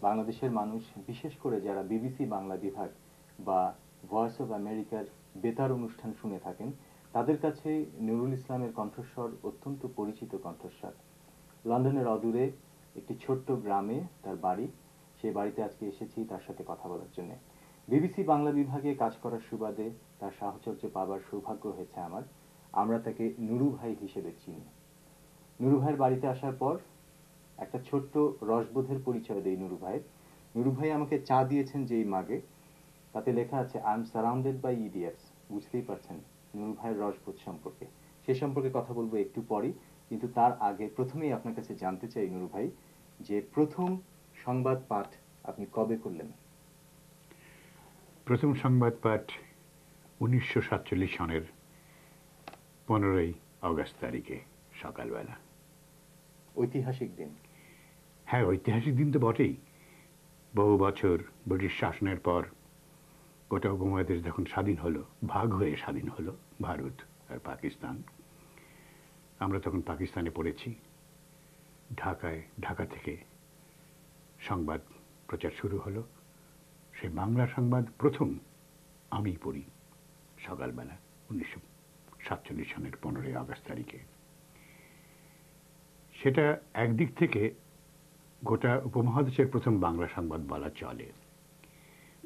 বাংলাদেশের মানুষ, বিশেষ করে যারা বিবিসি বাংলা বিভাগ বা ভয়েস অব আমেরিকার বেতার অনুষ্ঠান শুনে থাকেন, তাদের কাছে নুরুল ইসলামের কণ্ঠস্বর অত্যন্ত পরিচিত কণ্ঠস্বর। লন্ডনের অদূরে একটি ছোট্ট গ্রামে তার বাড়ি। সেই বাড়িতে আজকে এসেছি তার সাথে কথা বলার জন্য। বিবিসি বাংলা বিভাগে কাজ করার সুবাদে তার সাহচর্য পাবার সৌভাগ্য হয়েছে আমার। আমরা তাকে নুরু ভাই হিসেবে চিনি। নুরু ভাইয়ের বাড়িতে আসার পর একটা ছোট্ট রসবোধের পরিচয় দেই নুরু ভাইয়ের। নুরু ভাই আমাকে চা দিয়েছেন যেই মাগে, তাতে লেখা আছে I am surrounded by idiots. বুঝতেই পারছেন নুরু ভাইয়ের রসবোধ সম্পর্কে। সে সম্পর্কে কথা বলবো একটু পরই, কিন্তু তার আগে প্রথমেই আপনার কাছে জানতে চাই নুরু ভাই, যে প্রথম সংবাদ পাঠ আপনি কবে করলেন? প্রথম সংবাদ পাঠ 1947 সনের 15ই অগস্ট তারিখে সকালবেলা। ঐতিহাসিক দিন। হ্যাঁ, ঐতিহাসিক দিন তো বটেই। বহু বছর ব্রিটিশ শাসনের পর গোটা উপমহাদেশ যখন স্বাধীন হলো, ভাগ হয়ে স্বাধীন হলো ভারত আর পাকিস্তান, আমরা তখন পাকিস্তানে পড়েছি। ঢাকা থেকে সংবাদ প্রচার শুরু হলো। সেই বাংলা সংবাদ প্রথম আমি পড়ি সকালবেলা 1947 সনের 15ই আগস্ট তারিখে। সেটা একদিক থেকে গোটা উপমহাদেশের প্রথম বাংলা সংবাদ বলা চলে।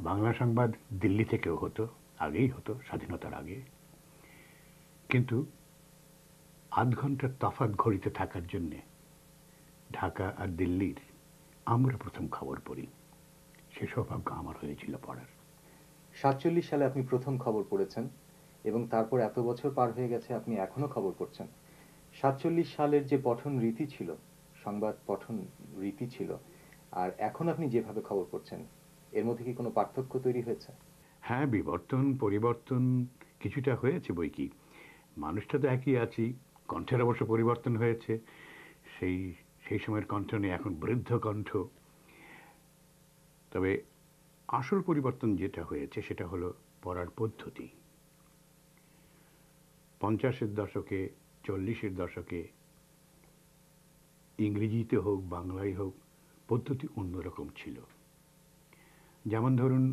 বাংলা সংবাদ দিল্লি থেকেও হতো, আগেই হতো, স্বাধীনতার আগে। কিন্তু আধ ঘন্টার তফাৎ ঘড়িতে থাকার জন্যে ঢাকা আর দিল্লির আমরা প্রথম খবর পড়ি। সে সৌভাগ্য আমার হয়েছিল পড়ার। 47 সালে আপনি প্রথম খবর পড়েছেন এবং তারপর এত বছর পার হয়ে গেছে আপনি এখনো খবর পড়ছেন। 47 সালের যে পঠন রীতি ছিল, সংবাদ পঠন রীতি ছিল, আর এখন আপনি যেভাবে খবর পড়ছেন, এর মধ্যে কি কোনো পার্থক্য তৈরি হয়েছে? হ্যাঁ, পরিবর্তন কিছুটা হয়েছে বই কি। মানুষটা তো একই আছি, কণ্ঠের অবশ্য পরিবর্তন হয়েছে। সেই সেই সময়ের কণ্ঠ নেই, এখন বৃদ্ধ কণ্ঠ। তবে আসল পরিবর্তন যেটা হয়েছে সেটা হলো পড়ার পদ্ধতি। 50-এর দশকে, 40-এর দশকে ইংরেজিতে হোক বাংলায় হোক পদ্ধতি অন্যরকম ছিল। যেমন ধরুন,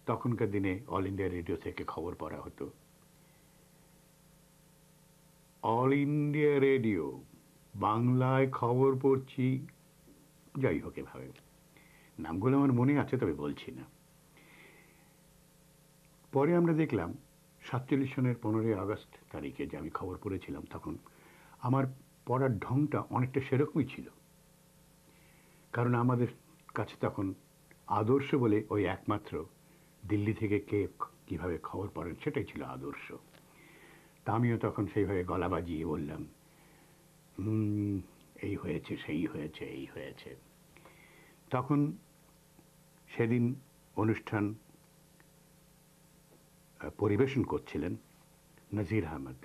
তখনকার দিনে অল ইন্ডিয়া রেডিও থেকে খবর পড়া হতো। অল ইন্ডিয়া রেডিও, বাংলায় খবর পড়ছি, যাই হোক, এভাবে নামগুলো আমার মনে আছে, তবে বলছি না। পরে আমরা দেখলাম 47 সনের 15ই আগস্ট তারিখে যে আমি খবর পড়েছিলাম, তখন আমার পড়ার ঢংটা অনেকটা সেরকমই ছিল। কারণ আমাদের কাছে তখন আদর্শ বলে ওই একমাত্র দিল্লি থেকে কে কিভাবে খবর পড়েন সেটাই ছিল আদর্শ। তা আমিও তখন সেইভাবে গলা বাজিয়ে বললাম, এই হয়েছে, সেই হয়েছে, এই হয়েছে। তখন সেদিন অনুষ্ঠান পরিবেশন করছিলেন নজির আহমদ।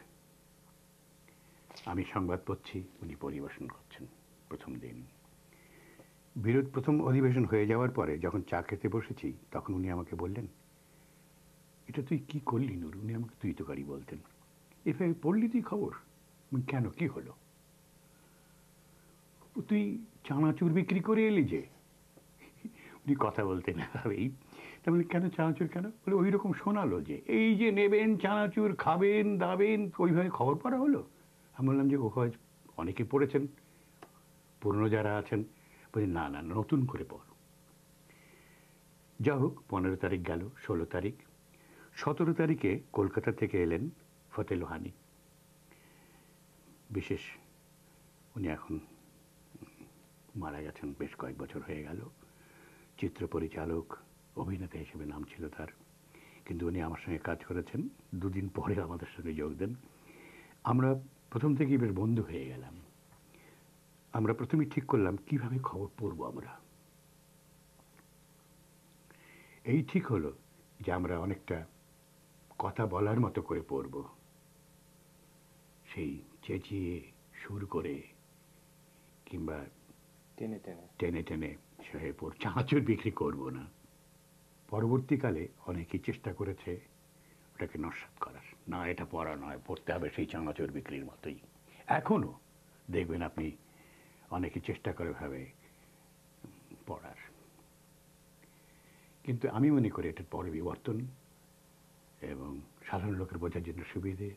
আমি সংবাদ পড়ছি, উনি পরিবেশন করছেন। প্রথম দিন প্রথম অধিবেশন হয়ে যাওয়ার পরে যখন চা খেতে বসেছি, তখন উনি আমাকে বললেন, এটা তুই কি করলি নুরু? উনি আমাকে তুই তো গাড়ি বলতেন। এভাবে পড়লি তুই খবর? কেন, কি হলো? তুই চানাচুর বিক্রি করে এলি যে। উনি কথা বলতেন এভাবেই। তার মানে কেন চানাচুর, কেন? বলে ওই রকম শোনালো যে এই যে নেবেন চানাচুর, খাবেন দাবেন, ওইভাবে খবর পড়া হলো। আমি বললাম যে ও হয় অনেকে পড়েছেন, পুরনো যারা আছেন। বলি না না, নতুন করে পড়ো। যা হোক, 15 তারিখ গেল, 16 তারিখ, 17 তারিখে কলকাতা থেকে এলেন ফতে লোহানী। বিশেষ, উনি এখন মারা গেছেন, বেশ কয়েক বছর হয়ে গেল। চিত্র পরিচালক, অভিনেতা হিসেবে নাম ছিল তার। কিন্তু উনি আমার সঙ্গে কাজ করেছেন, দুদিন পরে আমাদের সঙ্গে যোগ দেন। আমরা প্রথম থেকেই বেশ বন্ধু হয়ে গেলাম। আমরা প্রথমেই ঠিক করলাম কিভাবে খবর পড়ব আমরা। এই ঠিক হলো যে আমরা অনেকটা কথা বলার মতো করে পড়ব, সেই চেঁচিয়ে সুর করে কিংবা টেনে টেনে টেনে টেনে সে চানাচুর বিক্রি করব না। পরবর্তীকালে অনেকেই চেষ্টা করেছে ওটাকে নস্যাৎ করার, না এটা পড়া নয়, পড়তে হবে সেই চানাচুর বিক্রির মতোই। এখনও দেখবেন আপনি অনেকে চেষ্টা করে ভাবে পড়ার। কিন্তু আমি মনে করি এটার বড় বিবর্তন এবং সাধারণ লোকের বোঝার জন্য সুবিধে।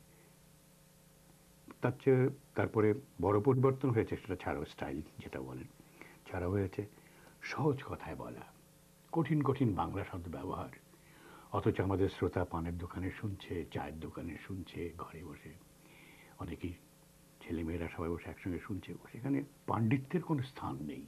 তার চেয়ে তারপরে বড় পরিবর্তন হয়েছে, সেটা ছাড়াও স্টাইল যেটা বলেন, ছাড়া হয়েছে সহজ কথায় বলা, কঠিন কঠিন বাংলা শব্দ ব্যবহার, অথচ আমাদের শ্রোতা পানের দোকানে শুনছে, চায়ের দোকানে শুনছে, ঘরে বসে অনেকেই ছেলেমেয়েরা সবাই বসে একসঙ্গে শুনছে, সেখানে পাণ্ডিত্যের কোনো স্থান নেই।